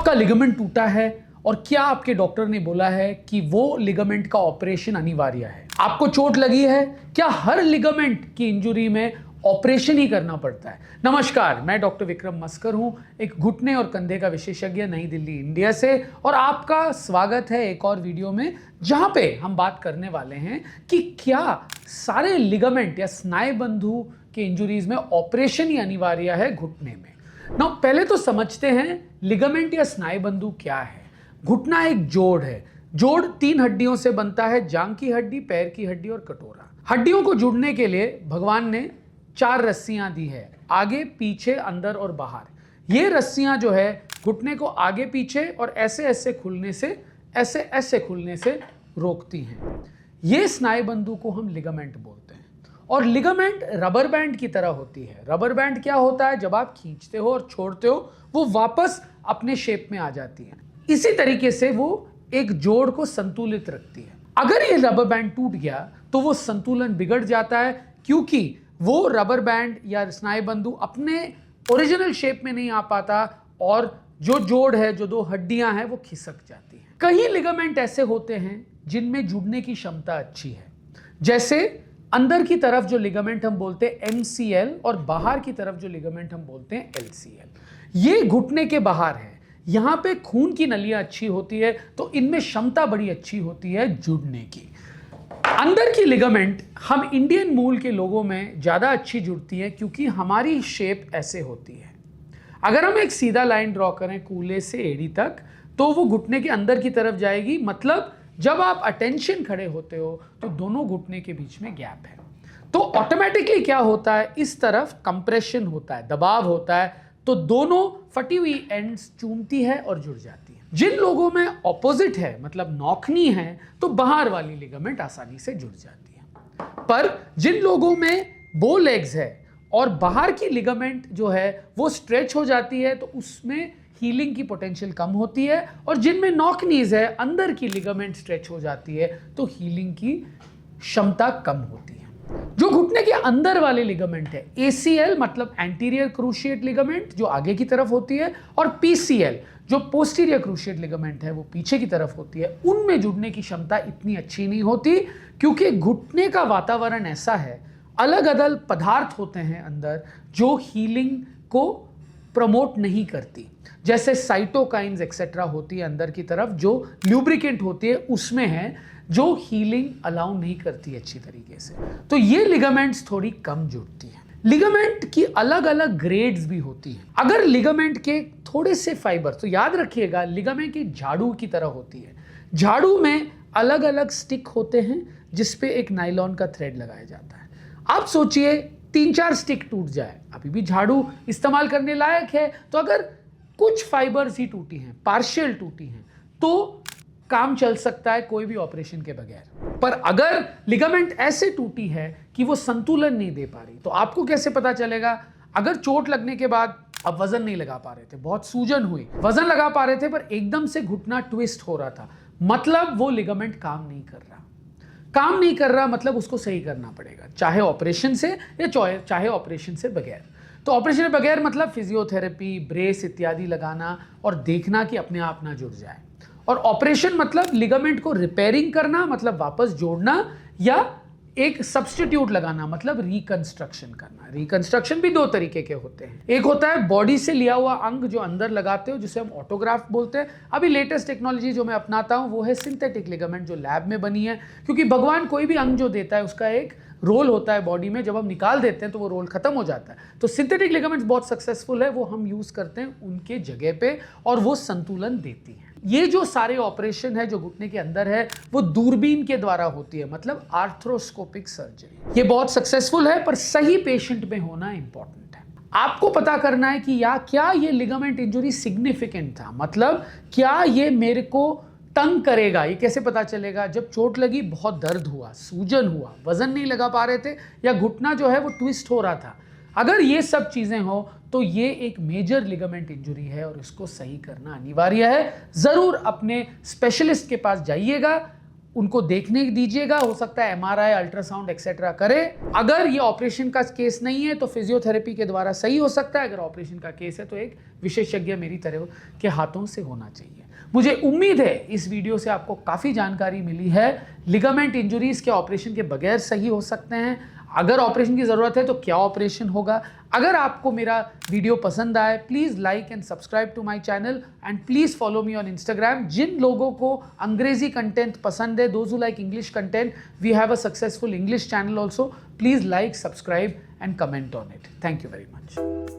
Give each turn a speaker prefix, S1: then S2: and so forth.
S1: आपका लिगामेंट टूटा है और क्या आपके डॉक्टर ने बोला है कि वो लिगामेंट का ऑपरेशन अनिवार्य है? आपको चोट लगी है? क्या हर लिगामेंट की इंजरी में ऑपरेशन ही करना पड़ता है? नमस्कार, मैं डॉक्टर विक्रम मस्कर हूं, एक घुटने और कंधे का विशेषज्ञ, नई दिल्ली, इंडिया से, और आपका स्वागत है एक और वीडियो में जहां पे हम बात करने वाले हैं कि क्या सारे लिगामेंट या स्नायुबंधु के इंजुरीज में ऑपरेशन ही अनिवार्य है घुटने में। ना पहले तो समझते हैं लिगामेंट या स्नायुबंधु क्या है। घुटना एक जोड़ है। जोड़ 3 हड्डियों से बनता है, जांघ की हड्डी, पैर की हड्डी और कटोरा। हड्डियों को जुड़ने के लिए भगवान ने 4 रस्सियां दी है, आगे, पीछे, अंदर और बाहर। ये रस्सियां जो है घुटने को आगे पीछे और ऐसे ऐसे खुलने से, ऐसे ऐसे खुलने से रोकती हैं। ये स्नायुबंधु को हम लिगामेंट बोलते हैं। और लिगामेंट रबर बैंड की तरह होती है। रबर बैंड क्या होता है? जब आप खींचते हो और छोड़ते हो वो वापस अपने शेप में आ जाती है। इसी तरीके से वो एक जोड़ को संतुलित रखती है। अगर ये रबर बैंड टूट गया तो वो संतुलन बिगड़ जाता है, क्योंकि वो रबर बैंड या स्नायुबंधु अपने ओरिजिनल शेप में नहीं आ पाता और जो जोड़ है, जो 2 हड्डियां हैं, वो खिसक जाती हैं। कई लिगामेंट ऐसे होते हैं जिनमें जुड़ने की क्षमता अच्छी है, जैसे अंदर की तरफ जो लिगामेंट हम बोलते हैं MCL और बाहर की तरफ जो लिगामेंट हम बोलते हैं LCL। ये घुटने के बाहर है। यहां पे खून की नलियां अच्छी होती है, तो इनमें क्षमता बड़ी अच्छी होती है जुड़ने की। अंदर की लिगामेंट हम इंडियन मूल के लोगों में ज्यादा अच्छी जुड़ती है, क्योंकि हमारी शेप ऐसे होती है। अगर हम एक सीधा लाइन ड्रॉ करें कूल्हे से एड़ी तक, तो वो घुटने के अंदर की तरफ जाएगी। मतलब जब आप अटेंशन खड़े होते हो तो दोनों घुटने के बीच में गैप है, तो ऑटोमेटिकली क्या होता है, इस तरफ कंप्रेशन होता है, दबाव होता है, तो दोनों फटी हुई एंड्स चूमती है और जुड़ जाती है। जिन लोगों में ऑपोजिट है, मतलब नौकनी है, तो बाहर वाली लिगामेंट आसानी से जुड़ जाती है। पर जिन लोगों में बो लेग्स है और बाहर की लिगामेंट जो है वो स्ट्रेच हो जाती है, तो उसमें हीलिंग की पोटेंशियल कम होती है। और जिनमें नॉकनीज है, अंदर की लिगामेंट स्ट्रेच हो जाती है, तो हीलिंग की क्षमता कम होती है। जो घुटने के अंदर वाले लिगामेंट है, ACL मतलब एंटीरियर क्रूशिएट लिगामेंट, जो आगे की तरफ होती है, और PCL जो पोस्टीरियर क्रूशिएट लिगामेंट है, वो पीछे की तरफ होती है, उनमें जुड़ने की क्षमता इतनी अच्छी नहीं होती, क्योंकि घुटने का वातावरण ऐसा है, अलग अलग पदार्थ होते हैं अंदर जो हीलिंग को प्रमोट नहीं करती, जैसे साइटोकाइंस एक्सेट्रा होती है अंदर की तरफ, जो ल्यूब्रिकेंट होती है उसमें है, जो हीलिंग अलाउ नहीं करती अच्छी तरीके से। तो ये लिगामेंट्स थोड़ी कम जुड़ती हैं। लिगामेंट की अलग अलग ग्रेड्स भी होती हैं। अगर लिगामेंट के थोड़े से फाइबर, तो याद रखिएगा लिगामेंट की झाड़ू की तरह होती है। झाड़ू में अलग अलग स्टिक होते हैं जिसपे एक नायलॉन का थ्रेड लगाया जाता है। आप सोचिए 3-4 स्टिक टूट जाए, अभी भी झाड़ू इस्तेमाल करने लायक है। तो अगर कुछ फाइबर्स ही टूटी हैं, पार्शियल टूटी हैं, तो काम चल सकता है कोई भी ऑपरेशन के बगैर। पर अगर लिगामेंट ऐसे टूटी है कि वो संतुलन नहीं दे पा रही, तो आपको कैसे पता चलेगा? अगर चोट लगने के बाद आप वजन नहीं लगा पा रहे थे, बहुत सूजन हुई, वजन लगा पा रहे थे पर एकदम से घुटना ट्विस्ट हो रहा था, मतलब वो लिगामेंट काम नहीं कर रहा। काम नहीं कर रहा मतलब उसको सही करना पड़ेगा, चाहे ऑपरेशन से या चाहे ऑपरेशन से बगैर। तो ऑपरेशन के बगैर मतलब फिजियोथेरेपी, ब्रेस इत्यादि लगाना और देखना कि अपने आप ना जुड़ जाए। और ऑपरेशन मतलब लिगामेंट को रिपेयरिंग करना, मतलब वापस जोड़ना, या एक सब्स्टिट्यूट लगाना, मतलब रिकंस्ट्रक्शन करना। रिकंस्ट्रक्शन भी 2 तरीके के होते हैं। एक होता है बॉडी से लिया हुआ अंग जो अंदर लगाते हो, जिसे हम ऑटोग्राफ्ट बोलते हैं। अभी लेटेस्ट टेक्नोलॉजी जो मैं अपनाता हूं वो है सिंथेटिक लिगामेंट, जो लैब में बनी है, क्योंकि भगवान कोई भी अंग जो देता है उसका एक रोल होता है बॉडी में, जब हम निकाल देते हैं तो वो रोल खत्म हो जाता है। तो सिंथेटिक लिगामेंट्स बहुत सक्सेसफुल है, वो हम यूज करते हैं उनके जगह पे और वो संतुलन देती है। ये जो सारे ऑपरेशन है जो घुटने के अंदर है, वो दूरबीन के द्वारा होती है, मतलब आर्थ्रोस्कोपिक सर्जरी। ये बहुत सक्सेसफुल है, पर सही पेशेंट में होना इंपॉर्टेंट है। आपको पता करना है कि क्या ये लिगामेंट इंजरी सिग्निफिकेंट था, मतलब क्या ये मेरे को तंग करेगा। ये कैसे पता चलेगा? जब चोट लगी, बहुत दर्द हुआ, सूजन हुआ, वजन नहीं लगा पा रहे थे, या घुटना जो है वो ट्विस्ट हो रहा था। अगर ये सब चीजें हो तो ये एक मेजर लिगामेंट इंजरी है और इसको सही करना अनिवार्य है। जरूर अपने स्पेशलिस्ट के पास जाइएगा, उनको देखने दीजिएगा, हो सकता है MRI, अल्ट्रासाउंड एक्सेट्रा करे। अगर ये ऑपरेशन का केस नहीं है तो फिजियोथेरेपी के द्वारा सही हो सकता है। अगर ऑपरेशन का केस है तो एक विशेषज्ञ मेरी तरह के हाथों से होना चाहिए। मुझे उम्मीद है इस वीडियो से आपको काफ़ी जानकारी मिली है। लिगामेंट इंजुरीज के ऑपरेशन के बगैर सही हो सकते हैं। अगर ऑपरेशन की ज़रूरत है तो क्या ऑपरेशन होगा। अगर आपको मेरा वीडियो पसंद आए, please like and subscribe to my channel and please follow me on Instagram. जिन लोगों को अंग्रेजी कंटेंट पसंद है, those who like English content, we have a successful English channel also. Please like, subscribe and comment on it. Thank you very much.